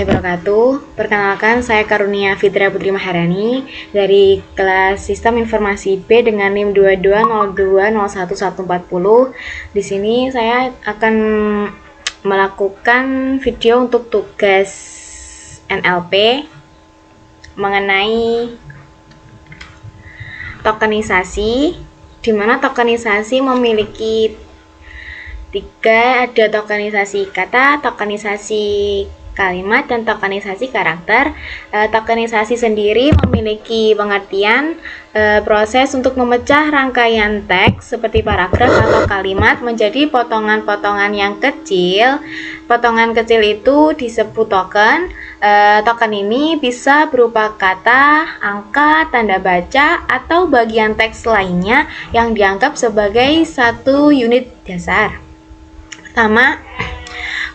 Wabarakatuh. Perkenalkan, saya Karunia Fitria Putri Maharani dari kelas Sistem Informasi B dengan NIM 2202011140. Di sini saya akan melakukan video untuk tugas NLP mengenai tokenisasi, di mana tokenisasi memiliki tiga, ada tokenisasi kata, tokenisasi kalimat, dan tokenisasi karakter. Tokenisasi sendiri memiliki pengertian proses untuk memecah rangkaian teks seperti paragraf atau kalimat menjadi potongan-potongan yang kecil. Potongan kecil itu disebut token. Token ini bisa berupa kata, angka, tanda baca, atau bagian teks lainnya yang dianggap sebagai satu unit dasar. Pertama,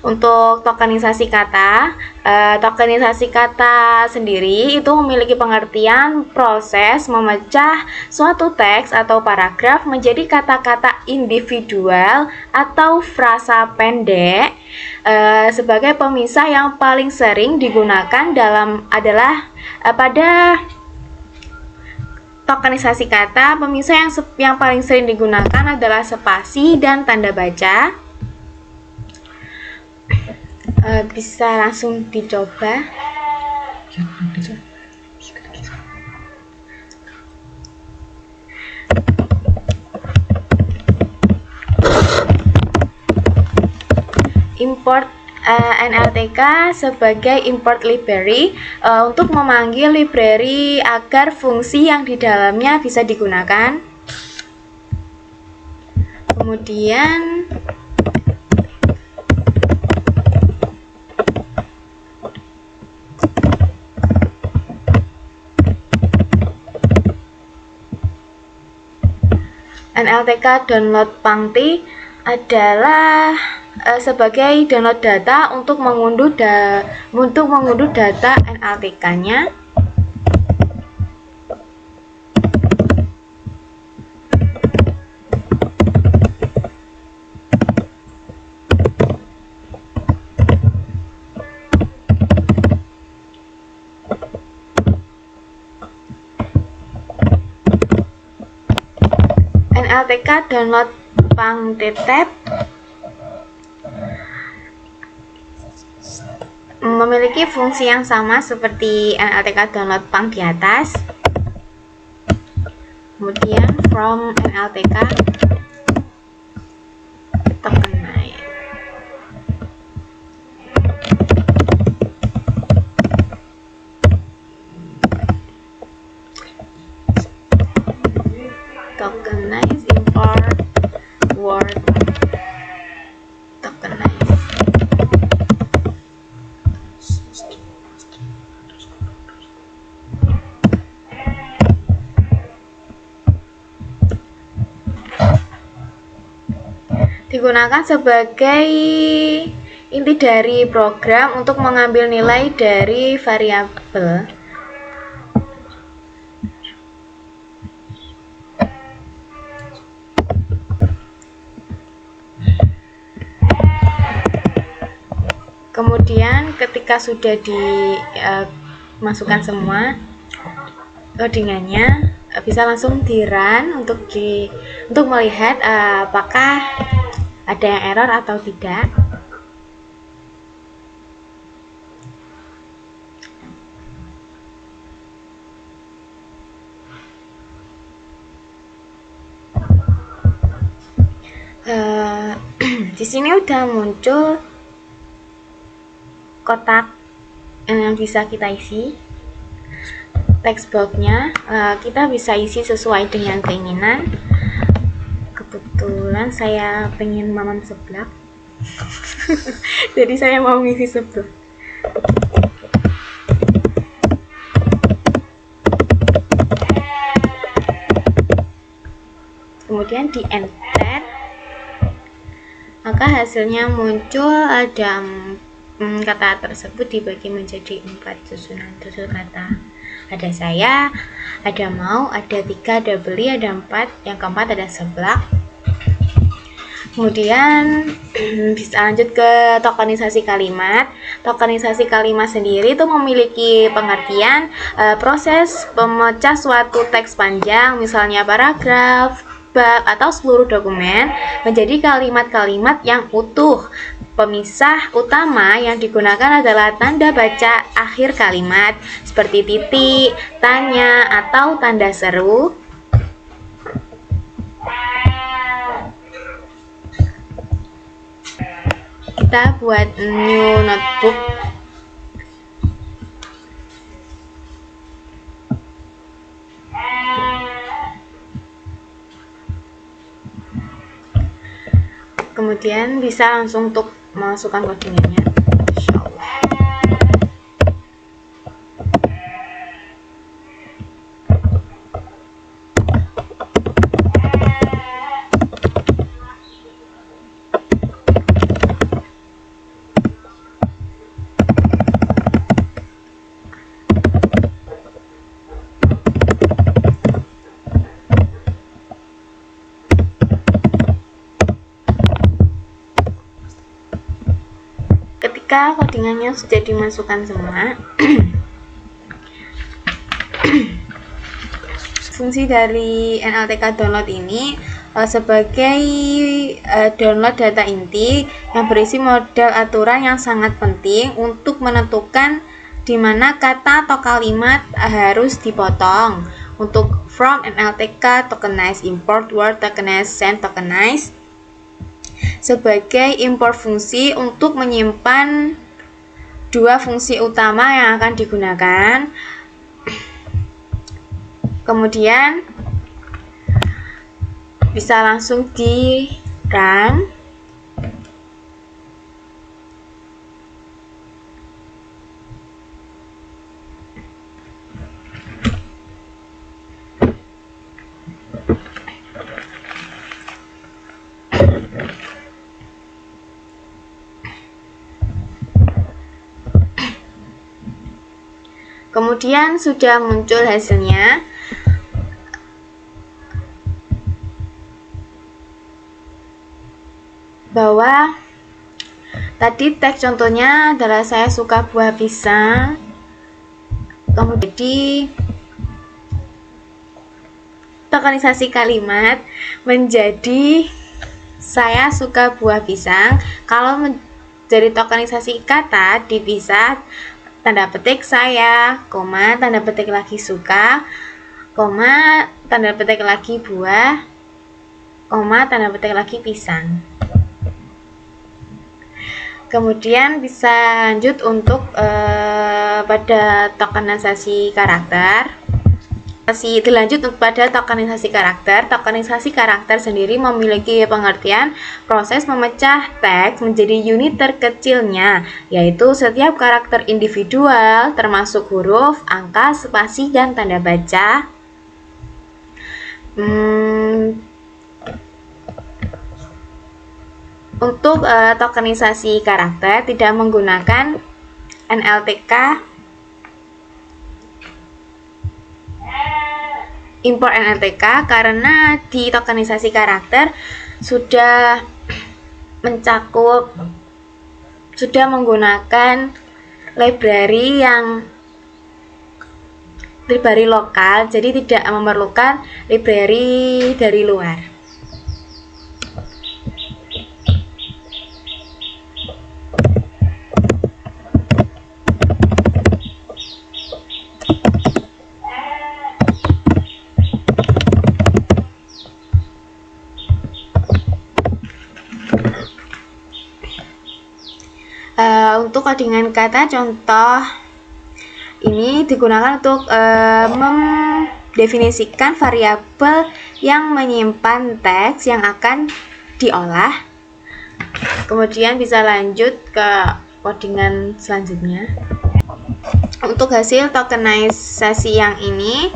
untuk tokenisasi kata, tokenisasi kata sendiri itu memiliki pengertian proses memecah suatu teks atau paragraf menjadi kata-kata individual atau frasa pendek sebagai pemisah yang paling sering digunakan pada tokenisasi kata. Pemisah yang paling sering digunakan adalah spasi dan tanda baca. Bisa langsung dicoba. Import NLTK sebagai import library untuk memanggil library agar fungsi yang di dalamnya bisa digunakan. Kemudian NLTK download pangti adalah sebagai download data untuk mengunduh data NLTK-nya. NLTK download pang.tab memiliki fungsi yang sama seperti NLTK download pang di atas. Kemudian from NLTK tokenize. Tokenize import word tokenize. Digunakan sebagai inti dari program untuk mengambil nilai dari variabel. Kemudian ketika sudah dimasukkan semua codingannya, bisa langsung di-run untuk melihat apakah ada yang error atau tidak. Di sini udah muncul kotak yang bisa kita isi. Text box-nya kita bisa isi sesuai dengan keinginan. Kebetulan saya pengen mamam seblak jadi saya mau ngisi seblak. Kemudian di enter, maka hasilnya muncul. Ada kata tersebut dibagi menjadi 4 susunan tutur kata. Ada saya, ada mau, ada 3, ada beli, ada 4, yang keempat ada seblak. Kemudian bisa lanjut ke tokenisasi kalimat. Tokenisasi kalimat sendiri itu memiliki pengertian proses pemecah suatu teks panjang, misalnya paragraf, bab, atau seluruh dokumen menjadi kalimat-kalimat yang utuh. Pemisah utama yang digunakan adalah tanda baca akhir kalimat seperti titik, tanya, atau tanda seru. Kita buat new notebook. Kemudian bisa langsung untuk masukkan codingannya. Ketika codingannya sudah dimasukkan semua, fungsi dari NLTK download ini sebagai download data inti yang berisi model aturan yang sangat penting untuk menentukan di mana kata atau kalimat harus dipotong. Untuk from NLTK tokenize, import word tokenize, send tokenize sebagai import fungsi untuk menyimpan dua fungsi utama yang akan digunakan. Kemudian bisa langsung di run. Kemudian sudah muncul hasilnya. Bahwa tadi teks contohnya adalah saya suka buah pisang. Kemudian di tokenisasi kalimat menjadi saya suka buah pisang. Kalau menjadi tokenisasi kata dipisah tanda petik saya, koma, tanda petik lagi suka, koma, tanda petik lagi buah, koma, tanda petik lagi pisang. Kemudian bisa lanjut untuk pada tokenisasi karakter. Dilanjut pada tokenisasi karakter. Tokenisasi karakter sendiri memiliki pengertian proses memecah teks menjadi unit terkecilnya, yaitu setiap karakter individual termasuk huruf, angka, spasi, dan tanda baca. Untuk tokenisasi karakter tidak menggunakan NLTK import NLTK karena di tokenisasi karakter sudah mencakup, sudah menggunakan library lokal, jadi tidak memerlukan library dari luar. Untuk codingan kata contoh ini digunakan untuk mendefinisikan variabel yang menyimpan teks yang akan diolah. Kemudian bisa lanjut ke codingan selanjutnya. Untuk hasil tokenisasi yang ini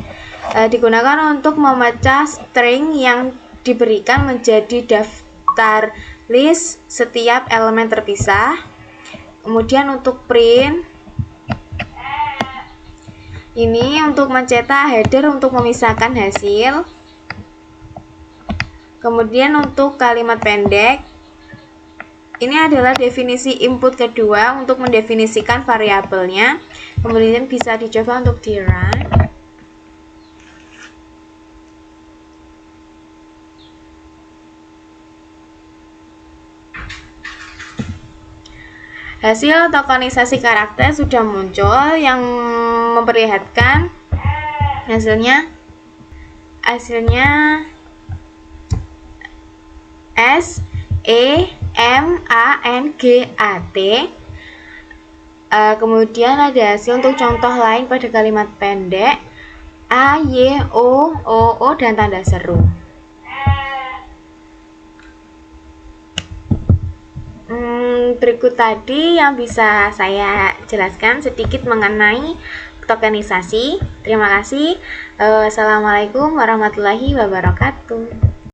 digunakan untuk memecah string yang diberikan menjadi daftar list setiap elemen terpisah. Kemudian untuk print ini untuk mencetak header untuk memisahkan hasil. Kemudian untuk kalimat pendek Ini adalah definisi input kedua untuk mendefinisikan variabelnya. Kemudian bisa dicoba untuk di-run. Hasil tokenisasi karakter sudah muncul yang memperlihatkan hasilnya S E M A N G A T. Kemudian ada hasil untuk contoh lain pada kalimat pendek A Y O O dan tanda seru. Berikut tadi yang bisa saya jelaskan sedikit mengenai tokenisasi. Terima kasih. Assalamualaikum warahmatullahi wabarakatuh.